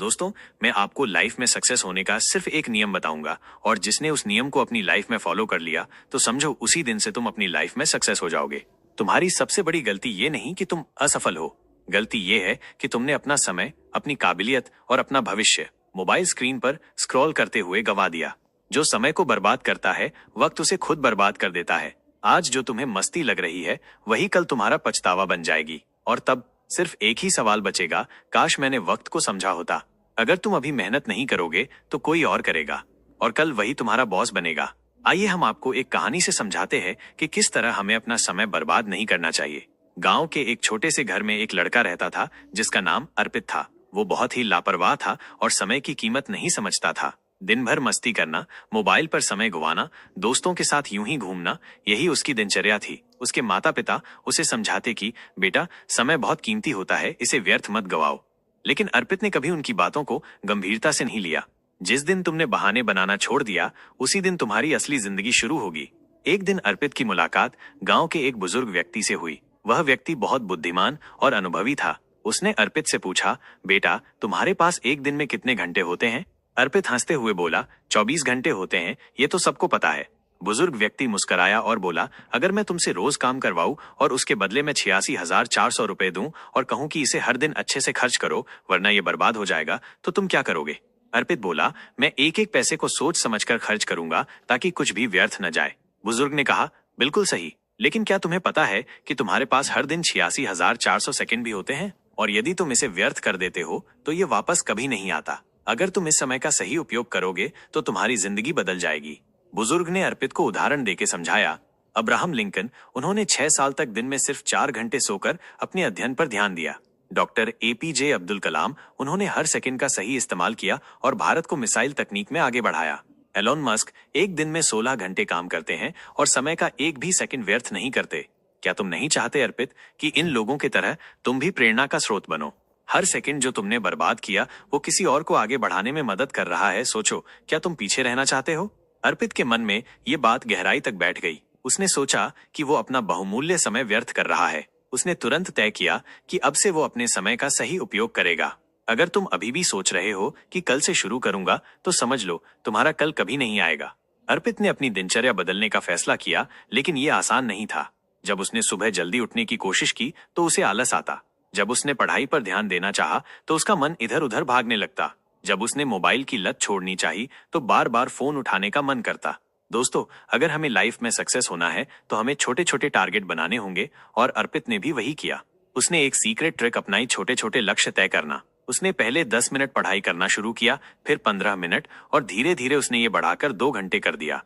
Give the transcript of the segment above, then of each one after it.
दोस्तों, मैं आपको लाइफ में सक्सेस होने का सिर्फ एक नियम बताऊंगा और जिसने उस नियम को अपनी लाइफ में फॉलो कर लिया तो समझो उसी दिन से तुम अपनी लाइफ में सक्सेस हो जाओगे। तुम्हारी सबसे बड़ी गलती ये नहीं कि तुम असफल हो, गलती ये है कि तुमने अपना समय, अपनी काबिलियत और अपना भविष्य मोबाइल स्क्रीन पर स्क्रॉल करते हुए गवा दिया। जो समय को बर्बाद करता है, वक्त उसे खुद बर्बाद कर देता है। आज जो तुम्हें मस्ती लग रही है, वही कल तुम्हारा पछतावा बन जाएगी। और तब सिर्फ एक ही सवाल बचेगा, काश मैंने वक्त को समझा होता। अगर तुम अभी मेहनत नहीं करोगे तो कोई और करेगा और कल वही तुम्हारा बॉस बनेगा। आइए हम आपको एक कहानी से समझाते हैं कि किस तरह हमें अपना समय बर्बाद नहीं करना चाहिए। गांव के एक छोटे से घर में एक लड़का रहता था जिसका नाम अर्पित था। वो बहुत ही लापरवाह था और समय की कीमत नहीं समझता था। दिन भर मस्ती करना, मोबाइल पर समय गुवाना, दोस्तों के साथ यूं ही घूमना, यही उसकी दिनचर्या थी। उसके माता पिता उसे समझाते कि बेटा, समय बहुत कीमती होता है, इसे व्यर्थ मत गवाओ। लेकिन अर्पित ने कभी उनकी बातों को गंभीरता से नहीं लिया। जिस दिन तुमने बहाने बनाना छोड़ दिया, उसी दिन तुम्हारी असली जिंदगी शुरू होगी। एक दिन अर्पित की मुलाकात गांव के एक बुजुर्ग व्यक्ति से हुई। वह व्यक्ति बहुत बुद्धिमान और अनुभवी था। उसने अर्पित से पूछा, बेटा, तुम्हारे पास एक दिन में कितने घंटे होते हैं? अर्पित हंसते हुए बोला, 24 घंटे होते हैं, ये तो सबको पता है। बुजुर्ग व्यक्ति मुस्कुराया और बोला, अगर मैं तुमसे रोज काम करवाऊं और उसके बदले में 86,400 रुपए दूं और कहूं कि इसे हर दिन अच्छे से खर्च करो वरना ये बर्बाद हो जाएगा, तो तुम क्या करोगे? अर्पित बोला, मैं एक एक पैसे को सोच समझकर खर्च करूंगा ताकि कुछ भी व्यर्थ न जाए। बुजुर्ग ने कहा, बिल्कुल सही, लेकिन क्या तुम्हें पता है कि तुम्हारे पास हर दिन 86,400 सेकंड भी होते हैं और यदि तुम इसे व्यर्थ कर देते हो तो ये वापस कभी नहीं आता। अगर तुम इस समय का सही उपयोग करोगे तो तुम्हारी जिंदगी बदल जाएगी। बुजुर्ग ने अर्पित को उदाहरण देके समझाया। अब्राहम लिंकन, उन्होंने 6 साल तक दिन में सिर्फ 4 घंटे सोकर अपने अध्ययन पर ध्यान दिया। डॉक्टर एपीजे अब्दुल कलाम, उन्होंने हर सेकंड का सही इस्तेमाल किया और भारत को मिसाइल तकनीक में आगे बढ़ाया। एलोन मस्क एक दिन में 16 घंटे काम करते हैं और समय का एक भी सेकंड व्यर्थ नहीं करते। क्या तुम नहीं चाहते अर्पित कि इन लोगों की तरह तुम भी प्रेरणा का स्रोत बनो? हर सेकंड जो तुमने बर्बाद किया वो किसी और को आगे बढ़ाने में मदद कर रहा है। सोचो, क्या तुम पीछे रहना चाहते हो? अर्पित के मन में ये बात गहराई तक बैठ गई। उसने सोचा कि वो अपना बहुमूल्य समय व्यर्थ कर रहा है। उसने तुरंत तय किया कि अब से वो अपने समय का सही उपयोग करेगा। अगर तुम अभी भी सोच रहे हो कि कल से शुरू करूंगा, तो समझ लो तुम्हारा कल कभी नहीं आएगा। अर्पित ने अपनी दिनचर्या बदलने का फैसला किया, लेकिन ये आसान नहीं था। जब उसने सुबह जल्दी उठने की कोशिश की तो उसे आलस आता। जब उसने पढ़ाई पर ध्यान देना चाहा तो उसका मन इधर उधर भागने लगता। जब उसने मोबाइल की लत छोड़नी चाही तो बार बार फोन उठाने का मन करता। दोस्तों, अगर हमें लाइफ में सक्सेस होना है तो हमें छोटे छोटे टारगेट बनाने होंगे और अर्पित ने भी वही किया। उसने एक सीक्रेट ट्रिक अपनाई, छोटे छोटे लक्ष्य तय करना। उसने पहले 10 मिनट पढ़ाई करना शुरू किया, फिर 15 मिनट और धीरे धीरे उसने ये बढ़ाकर 2 घंटे कर दिया।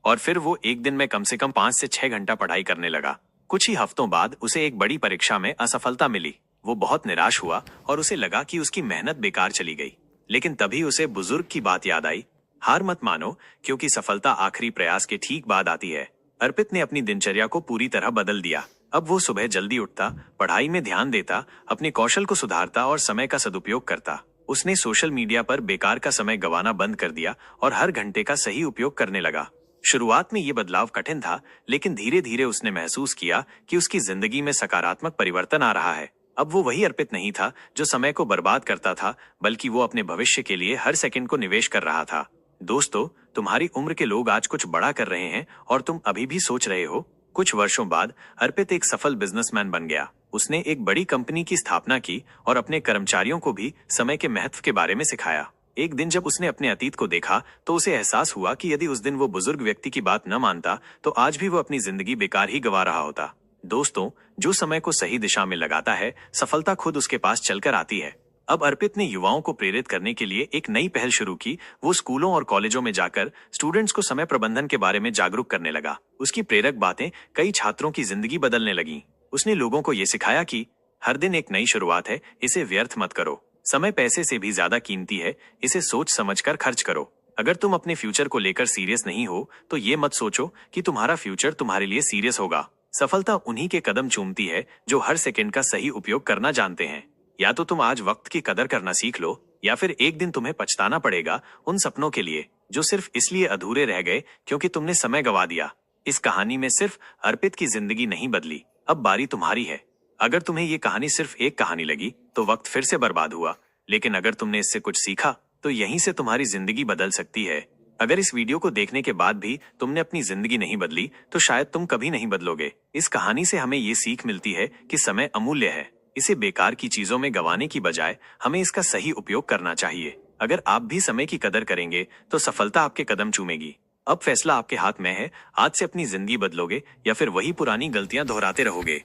और फिर वो एक दिन में कम से कम 5 से 6 घंटा पढ़ाई करने लगा। कुछ ही हफ्तों बाद उसे एक बड़ी परीक्षा में असफलता मिली। वो बहुत निराश हुआ और उसे लगा कि उसकी मेहनत बेकार चली गई। लेकिन तभी उसे बुजुर्ग की बात याद आई, हार मत मानो, क्योंकि सफलता आखिरी प्रयास के ठीक बाद आती है। अर्पित ने अपनी दिनचर्या को पूरी तरह बदल दिया। अब वो सुबह जल्दी उठता, पढ़ाई में ध्यान देता, अपने कौशल को सुधारता और समय का सदुपयोग करता। उसने सोशल मीडिया पर बेकार का समय गंवाना बंद कर दिया और हर घंटे का सही उपयोग करने लगा। शुरुआत में ये बदलाव कठिन था, लेकिन धीरे धीरे उसने महसूस किया कि उसकी जिंदगी में सकारात्मक परिवर्तन आ रहा है। अब वो वही अर्पित नहीं था जो समय को बर्बाद करता था, बल्कि वो अपने भविष्य के लिए हर सेकंड को निवेश कर रहा था। दोस्तों, तुम्हारी उम्र के लोग आज कुछ बड़ा कर रहे हैं और तुम अभी भी सोच रहे हो। कुछ वर्षों बाद अर्पित एक सफल बिजनेसमैन बन गया। उसने एक बड़ी कंपनी की स्थापना की और अपने कर्मचारियों को भी समय के महत्व के बारे में सिखाया। एक दिन जब उसने अपने अतीत को देखा तो उसे एहसास हुआ कि यदि उस दिन वो बुजुर्ग व्यक्ति की बात न मानता तो आज भी वो अपनी जिंदगी बेकार ही गंवा रहा होता। दोस्तों, जो समय को सही दिशा में लगाता है, सफलता खुद उसके पास चलकर आती है। अब अर्पित ने युवाओं को प्रेरित करने के लिए एक नई पहल शुरू की। वो स्कूलों और कॉलेजों में जाकर स्टूडेंट्स को समय प्रबंधन के बारे में जागरूक करने लगा। उसकी प्रेरक बातें कई छात्रों की जिंदगी बदलने लगीं। उसने लोगों को ये सिखाया कि हर दिन एक नई शुरुआत है, इसे व्यर्थ मत करो। समय पैसे से भी ज्यादा कीमती है, इसे सोच समझकर खर्च करो। अगर तुम अपने फ्यूचर को लेकर सीरियस नहीं हो तो ये मत सोचो कि तुम्हारा फ्यूचर तुम्हारे लिए सीरियस होगा। सफलता उन्हीं के कदम चूमती है जो हर सेकंड का सही उपयोग करना जानते हैं। या तो तुम आज वक्त की कदर करना सीख लो, या फिर एक दिन तुम्हें पछताना पड़ेगा उन सपनों के लिए जो सिर्फ इसलिए अधूरे रह गए क्योंकि तुमने समय गंवा दिया। इस कहानी में सिर्फ अर्पित की जिंदगी नहीं बदली, अब बारी तुम्हारी है। अगर तुम्हें ये कहानी सिर्फ एक कहानी लगी तो वक्त फिर से बर्बाद हुआ, लेकिन अगर तुमने इससे कुछ सीखा तो यहीं से तुम्हारी जिंदगी बदल सकती है। अगर इस वीडियो को देखने के बाद भी तुमने अपनी जिंदगी नहीं बदली तो शायद तुम कभी नहीं बदलोगे। इस कहानी से हमें ये सीख मिलती है कि समय अमूल्य है। इसे बेकार की चीजों में गंवाने की बजाय हमें इसका सही उपयोग करना चाहिए। अगर आप भी समय की कदर करेंगे तो सफलता आपके कदम चूमेगी। अब फैसला आपके हाथ में है। आज से अपनी जिंदगी बदलोगे या फिर वही पुरानी गलतियां दोहराते रहोगे।